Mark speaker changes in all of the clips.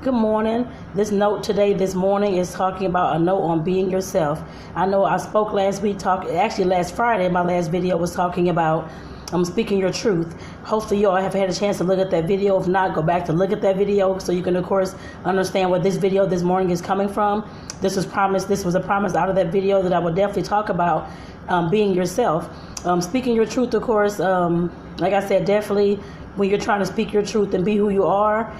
Speaker 1: Good morning. This note this morning is talking about a note on being yourself. I know I spoke last Friday, my last video was talking about speaking your truth. Hopefully you all have had a chance to look at that video. If not, go back to look at that video so you can, of course, understand where this video this morning is coming from. This was a promise out of that video that I would definitely talk about being yourself. Speaking your truth, of course, like I said, definitely when you're trying to speak your truth and be who you are,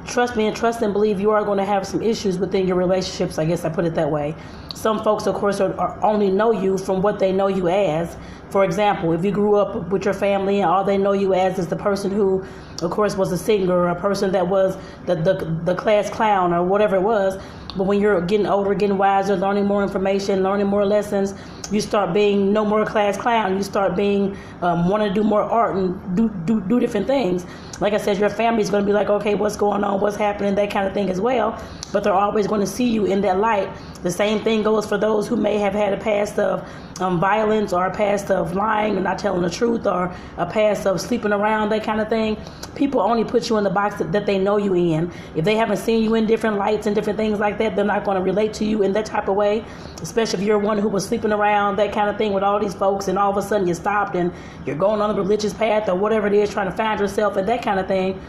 Speaker 1: trust me and trust and believe you are going to have some issues within your relationships. I guess I put it that way. Some folks, of course, are only know you from what they know you as. For example, if you grew up with your family and all they know you as is the person who, of course, was a singer, or a person that was the class clown or whatever it was. But when you're getting older, getting wiser, learning more information, learning more lessons, you start being no more class clown. You start being wanting to do more art and do different things. Like I said, your family's going to be like, okay, what's going on, what's happening, that kind of thing as well. But they're always going to see you in that light. The same thing goes for those who may have had a past of violence, or a past of lying and not telling the truth, or a past of sleeping around, that kind of thing. People only put you in the box that they know you in. If they haven't seen you in different lights and different things like that, they're not going to relate to you in that type of way, especially if you're one who was sleeping around, that kind of thing, with all these folks, and all of a sudden you stopped and you're going on a religious path or whatever it is, trying to find yourself and that kind of thing.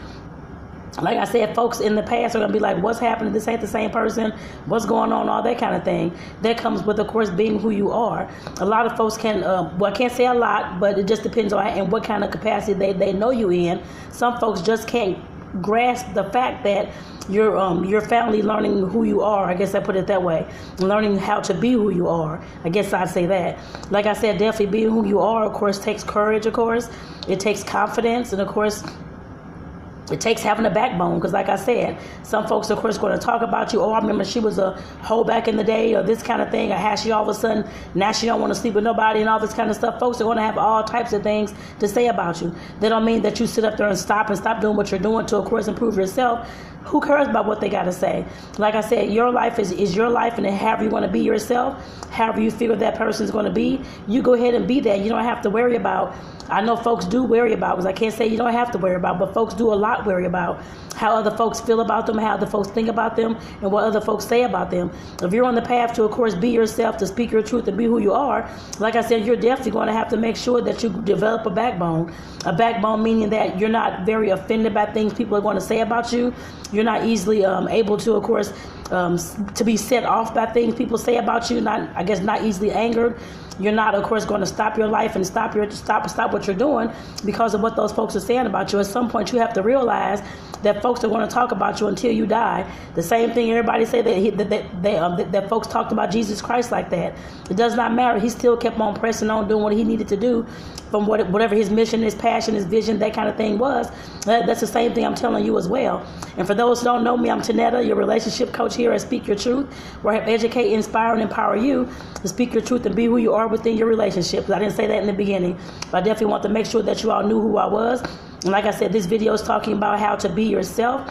Speaker 1: Like I said, folks in the past are going to be like, what's happening? This ain't the same person. What's going on? All that kind of thing. That comes with, of course, being who you are. A lot of folks can, I can't say a lot, but it just depends on in what kind of capacity they know you in. Some folks just can't grasp the fact that you're finally learning who you are. I guess I put it that way. Learning how to be who you are. I guess I'd say that. Like I said, definitely being who you are, of course, takes courage, of course. It takes confidence, and, of course, it takes having a backbone, because like I said, some folks, of course, going to talk about you. Oh, I remember she was a hoe back in the day, or this kind of thing, or how she all of a sudden, now she don't want to sleep with nobody and all this kind of stuff. Folks are going to have all types of things to say about you. They don't mean that you sit up there and stop doing what you're doing to, of course, improve yourself. Who cares about what they got to say? Like I said, your life is your life, and however you want to be yourself, however you figure that person's going to be, you go ahead and be that. You don't have to worry about, I know folks do worry about, because I can't say you don't have to worry about, but folks do a lot worry about how other folks feel about them, how other folks think about them, and what other folks say about them. If you're on the path to, of course, be yourself, to speak your truth and be who you are, like I said, you're definitely going to have to make sure that you develop a backbone. A backbone meaning that you're not very offended by things people are going to say about you. You're not easily able to, of course, to be set off by things people say about you. Not easily angered. You're not, of course, going to stop your life and stop what you're doing because of what those folks are saying about you. At some point, you have to realize that folks are going to talk about you until you die. The same thing everybody say that folks talked about Jesus Christ like that. It does not matter. He still kept on pressing on, doing what he needed to do, from whatever his mission, his passion, his vision, that kind of thing was. That's the same thing I'm telling you as well. And for those who don't know me, I'm Tonetta, your relationship coach here at Speak Your Truth, where I help educate, inspire, and empower you to speak your truth and be who you are within your relationships. I didn't say that in the beginning, but I definitely want to make sure that you all knew who I was. And like I said, this video is talking about how to be yourself.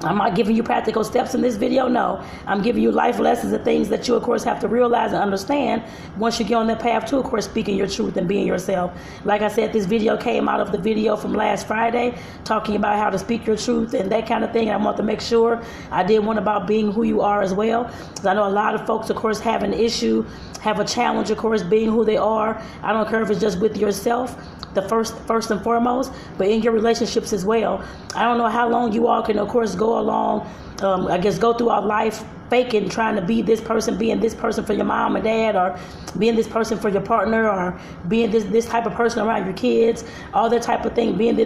Speaker 1: I'm not giving you practical steps in this video, no. I'm giving you life lessons and things that you, of course, have to realize and understand once you get on that path to, of course, speaking your truth and being yourself. Like I said, this video came out of the video from last Friday, talking about how to speak your truth and that kind of thing. And I want to make sure I did one about being who you are as well, because I know a lot of folks, of course, have an issue, have a challenge, of course, being who they are. I don't care if it's just with yourself, the first and foremost, but in your relationships as well. I don't know how long you all can, of course, go along, go throughout life faking, trying to be this person, being this person for your mom and dad, or being this person for your partner, or being this type of person around your kids, all that type of thing, being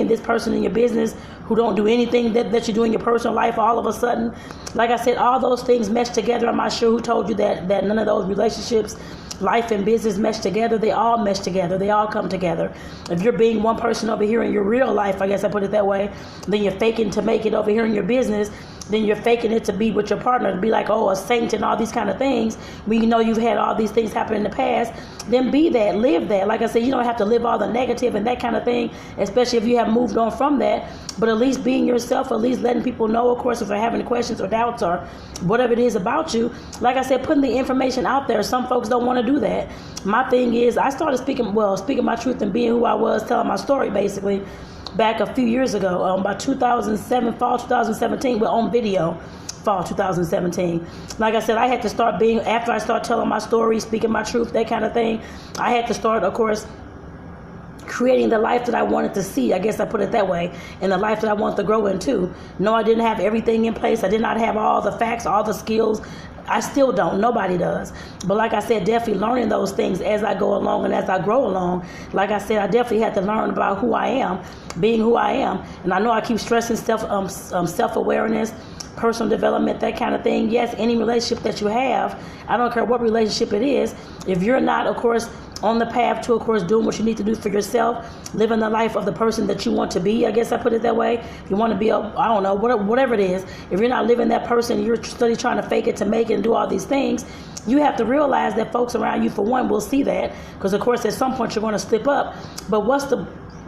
Speaker 1: this person in your business who don't do anything that you do in your personal life all of a sudden. Like I said, all those things mesh together. I'm not sure who told you that none of those relationships, life and business, mesh together. They all mesh together. They all come together. If you're being one person over here in your real life, I guess I put it that way, then you're faking to make it over here in your business. Then you're faking it to be with your partner, to be like, oh, a saint and all these kind of things. When you know you've had all these things happen in the past, then be that, live that. Like I said, you don't have to live all the negative and that kind of thing, especially if you have moved on from that. But at least being yourself, at least letting people know, of course, if they're having questions or doubts or whatever it is about you. Like I said, putting the information out there. Some folks don't want to do that. My thing is, I started speaking my truth and being who I was, telling my story, basically, back a few years ago, about 2007, fall 2017, we're on video. Fall 2017. Like I said, I had to start being, after I start telling my story, speaking my truth, that kind of thing, I had to start, of course, creating the life that I wanted to see. I guess I put it that way, and the life that I wanted to grow into. No, I didn't have everything in place. I did not have all the facts, all the skills. I still don't. Nobody does. But like I said, definitely learning those things as I go along and as I grow along. Like I said, I definitely had to learn about who I am, being who I am. And I know I keep stressing self-awareness, personal development, that kind of thing. Yes, any relationship that you have, I don't care what relationship it is, if you're not, of course, on the path to, of course, doing what you need to do for yourself, living the life of the person that you want to be, I guess I put it that way. If you want to be, I don't know, whatever it is, if you're not living that person, you're study trying to fake it to make it and do all these things, you have to realize that folks around you, for one, will see that, because, of course, at some point you're going to slip up. But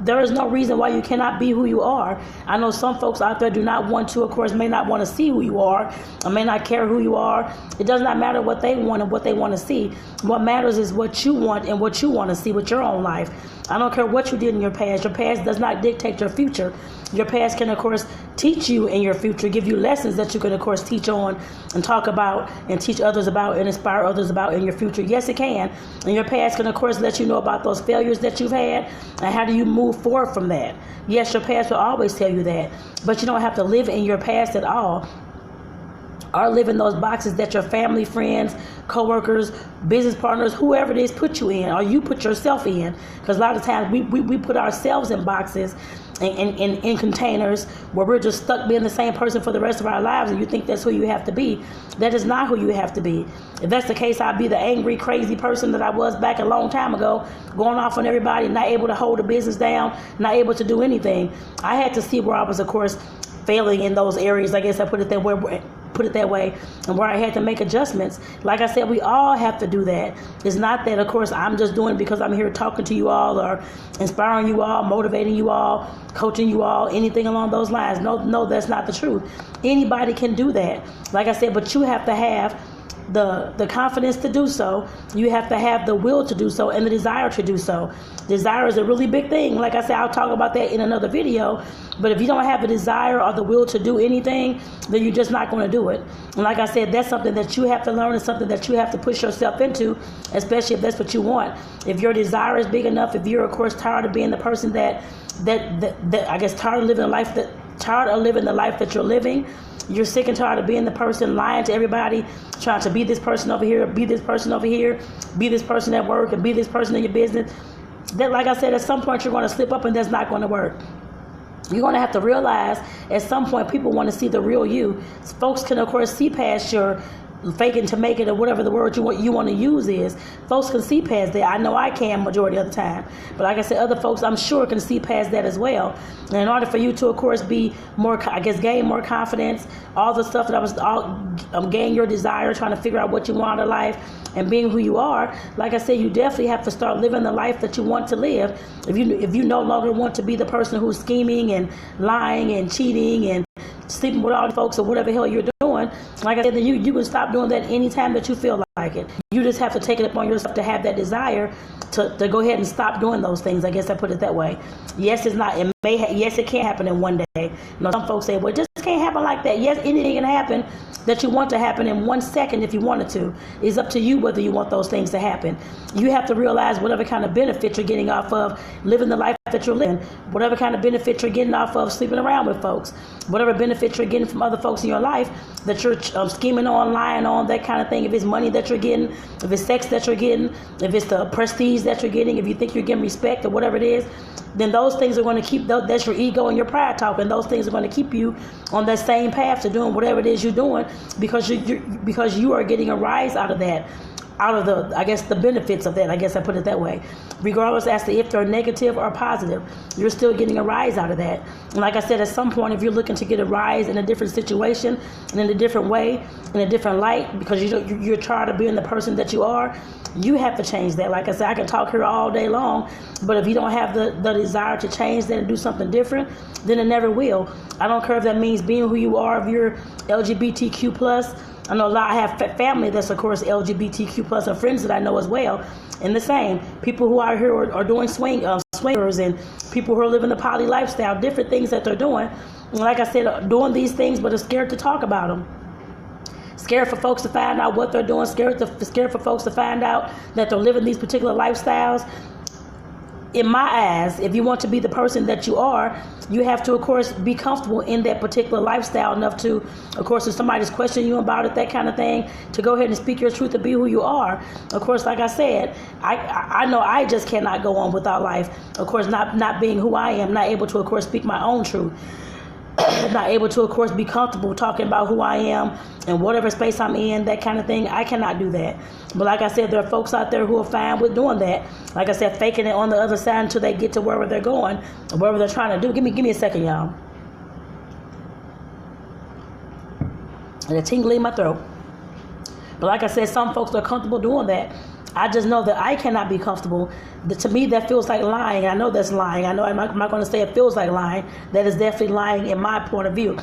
Speaker 1: there is no reason why you cannot be who you are. I know some folks out there do not want to, of course, may not want to see who you are, or may not care who you are. It does not matter what they want and what they want to see. What matters is what you want and what you want to see with your own life. I don't care what you did in your past. Your past does not dictate your future. Your past can, of course, teach you in your future, give you lessons that you can, of course, teach on and talk about and teach others about and inspire others about in your future. Yes, it can. And your past can, of course, let you know about those failures that you've had and how do you move forward from that. Yes, your past will always tell you that, but you don't have to live in your past at all, or live in those boxes that your family, friends, co-workers, business partners, whoever it is, put you in, or you put yourself in. Because a lot of times we put ourselves in boxes and in containers where we're just stuck being the same person for the rest of our lives, and you think that's who you have to be. That is not who you have to be. If that's the case, I'd be the angry, crazy person that I was back a long time ago, going off on everybody, not able to hold a business down, not able to do anything. I had to see where I was, of course, failing in those areas, I guess I put it that way, and where I had to make adjustments. Like I said, we all have to do that. It's not that, of course, I'm just doing it because I'm here talking to you all or inspiring you all, motivating you all, coaching you all, anything along those lines. No, that's not the truth. Anybody can do that. Like I said, but you have to have the confidence to do so. You have to have the will to do so and the desire to do so. Desire is a really big thing. Like I said, I'll talk about that in another video. But if you don't have the desire or the will to do anything, then you're just not going to do it. And like I said, that's something that you have to learn and something that you have to push yourself into, especially if that's what you want. If your desire is big enough, if you're, of course, tired of being the person that I guess tired of living the life that you're living. You're sick and tired of being the person lying to everybody, trying to be this person over here, be this person over here, be this person at work, and be this person in your business. That, like I said, at some point you're going to slip up and that's not going to work. You're going to have to realize at some point people want to see the real you. Folks can, of course, see past your faking to make it or whatever the word you want to use is. Folks can see past that. I know I can majority of the time. But like I said, other folks I'm sure can see past that as well. And in order for you to, of course, be more, I guess, gain more confidence, all the stuff that I was gain your desire, trying to figure out what you want out of life and being who you are, like I said, you definitely have to start living the life that you want to live. If you no longer want to be the person who's scheming and lying and cheating and sleeping with all the folks or whatever the hell you're doing, like I said, then you can stop doing that anytime that you feel like it. You just have to take it upon yourself to have that desire to go ahead and stop doing those things. I guess I put it that way. Yes, it's not. Yes, it can't happen in one day. You know, some folks say, well, it just can't happen like that. Yes, anything can happen that you want to happen in 1 second if you wanted to. It's up to you whether you want those things to happen. You have to realize whatever kind of benefit you're getting off of living the life that you're living, whatever kind of benefit you're getting off of sleeping around with folks, whatever benefit you're getting from other folks in your life that you're scheming on, lying on, that kind of thing. If it's money that you're getting, if it's sex that you're getting, if it's the prestige that you're getting, if you think you're getting respect or whatever it is, then those things are going to keep, that's your ego and your pride talk, and those things are going to keep you on that same path to doing whatever it is you're doing because you are getting a rise out of that. Out of the, I guess, the benefits of that, I guess I put it that way. Regardless as to if they're negative or positive, you're still getting a rise out of that. And like I said, at some point, if you're looking to get a rise in a different situation and in a different way, in a different light, because you're tired of being the person that you are, you have to change that. Like I said, I can talk here all day long, but if you don't have the desire to change that and do something different, then it never will. I don't care if that means being who you are, if you're LGBTQ+. I know I have family that's, of course, LGBTQ+, and friends that I know as well. And the same, people who are here are doing swinging swingers and people who are living the poly lifestyle, different things that they're doing. And like I said, doing these things, but are scared to talk about them. Scared for folks to find out what they're doing. Scared for folks to find out that they're living these particular lifestyles. In my eyes, if you want to be the person that you are, you have to, of course, be comfortable in that particular lifestyle enough to, of course, if somebody's questioning you about it, that kind of thing, to go ahead and speak your truth and be who you are. Of course, like I said, I know I just cannot go on without life. Of course, not being who I am, not able to, of course, speak my own truth. Not able to, of course, be comfortable talking about who I am and whatever space I'm in, that kind of thing. I cannot do that. But like I said, there are folks out there who are fine with doing that. Like I said, faking it on the other side until they get to wherever they're going, or wherever they're trying to do. Give me a second, y'all. And a tingling in my throat. But like I said, some folks are comfortable doing that. I just know that I cannot be comfortable. To me, that feels like lying. I know that's lying. I know I'm not going to say it feels like lying. That is definitely lying in my point of view.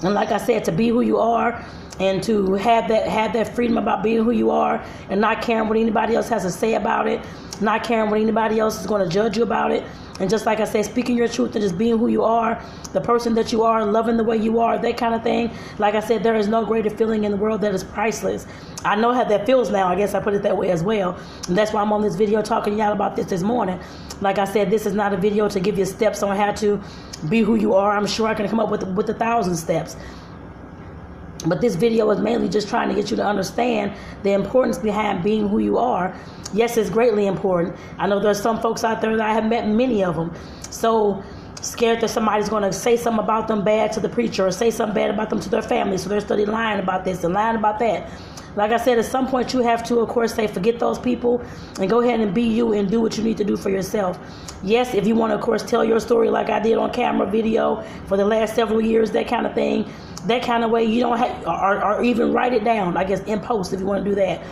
Speaker 1: And like I said, to be who you are and to have that freedom about being who you are and not caring what anybody else has to say about it, not caring what anybody else is going to judge you about it. And just like I said, speaking your truth and just being who you are, the person that you are, loving the way you are, that kind of thing. Like I said, there is no greater feeling in the world that is priceless. I know how that feels now. I guess I put it that way as well. And that's why I'm on this video talking to y'all about this morning. Like I said, this is not a video to give you steps on how to be who you are. I'm sure I can come up with 1,000 steps. But this video is mainly just trying to get you to understand the importance behind being who you are. Yes, it's greatly important. I know there's some folks out there that I have met, many of them, so scared that somebody's going to say something about them bad to the preacher or say something bad about them to their family, so they're studying lying about this and lying about that. Like I said, at some point you have to, of course, say forget those people and go ahead and be you and do what you need to do for yourself. Yes, if you want to, of course, tell your story like I did on camera video for the last several years, that kind of thing, that kind of way, you don't have, or even write it down, I guess, in post if you want to do that.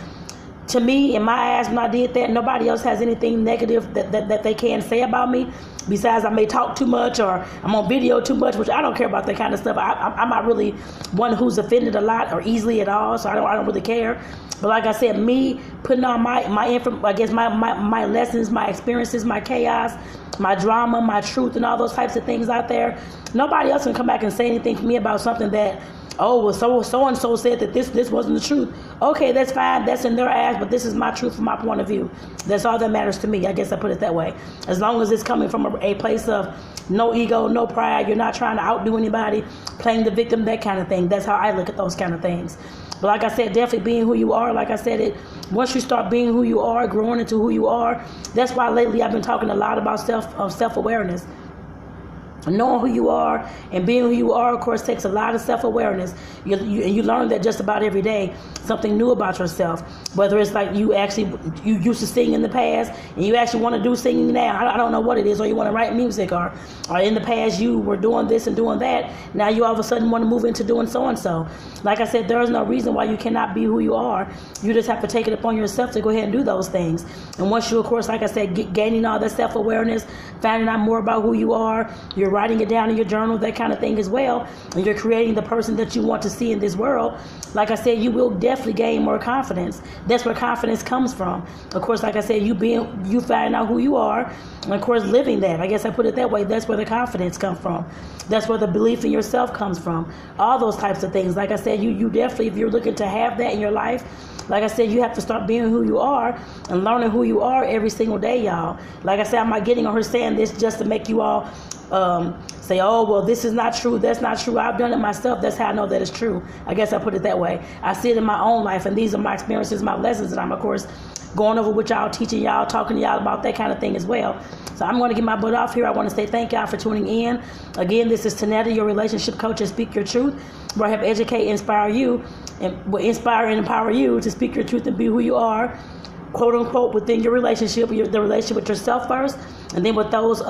Speaker 1: To me, in my eyes, when I did that, nobody else has anything negative that they can say about me. Besides, I may talk too much or I'm on video too much, which I don't care about that kind of stuff. I'm not really one who's offended a lot or easily at all, so I don't really care. But like I said, me putting on my lessons, my experiences, my chaos, my drama, my truth, and all those types of things out there, nobody else can come back and say anything to me about something that, oh, well, so-and-so said that this wasn't the truth. Okay, that's fine. That's in their eyes, but this is my truth from my point of view. That's all that matters to me. I guess I put it that way. As long as it's coming from a place of no ego, no pride, you're not trying to outdo anybody, playing the victim, that kind of thing. That's how I look at those kind of things. But like I said, definitely being who you are. Like I said, once you start being who you are, growing into who you are, that's why lately I've been talking a lot about self-awareness. Knowing who you are and being who you are, of course, takes a lot of self-awareness. You learn that just about every day, something new about yourself. Whether it's like you used to sing in the past and you actually want to do singing now. I don't know what it is, or you want to write music, or in the past you were doing this and doing that. Now you all of a sudden want to move into doing so-and-so. Like I said, there is no reason why you cannot be who you are. You just have to take it upon yourself to go ahead and do those things. And once you, of course, like I said, gaining all that self-awareness, finding out more about who you are, you're writing it down in your journal, that kind of thing as well, and you're creating the person that you want to see in this world. Like I said, you will definitely gain more confidence. That's where confidence comes from. Of course, like I said, you finding out who you are, and of course living that. I guess I put it that way. That's where the confidence comes from. That's where the belief in yourself comes from. All those types of things. Like I said, you definitely, if you're looking to have that in your life, like I said, you have to start being who you are and learning who you are every single day, y'all. Like I said, I'm not getting on her saying this just to make you all say, oh, well, this is not true, that's not true. I've done it myself. That's how I know that it's true. I guess I put it that way. I see it in my own life, and these are my experiences, my lessons, and I'm, of course, going over with y'all, teaching y'all, talking to y'all about that kind of thing as well. So I'm going to get my butt off here. I want to say thank y'all for tuning in. Again, this is Tonetta, your relationship coach and Speak Your Truth, where I help educate and inspire you, and will inspire and empower you to speak your truth and be who you are, quote unquote, within your relationship, the relationship with yourself first, and then with those,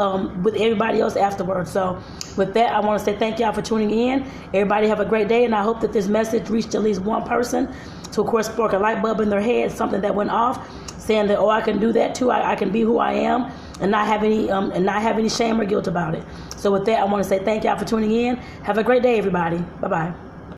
Speaker 1: with everybody else afterwards. So with that, I want to say thank y'all for tuning in. Everybody have a great day, and I hope that this message reached at least one person to, of course, spark a light bulb in their head, something that went off, saying that, oh, I can do that too. I can be who I am and not have any shame or guilt about it. So with that, I want to say thank y'all for tuning in. Have a great day, everybody. Bye-bye.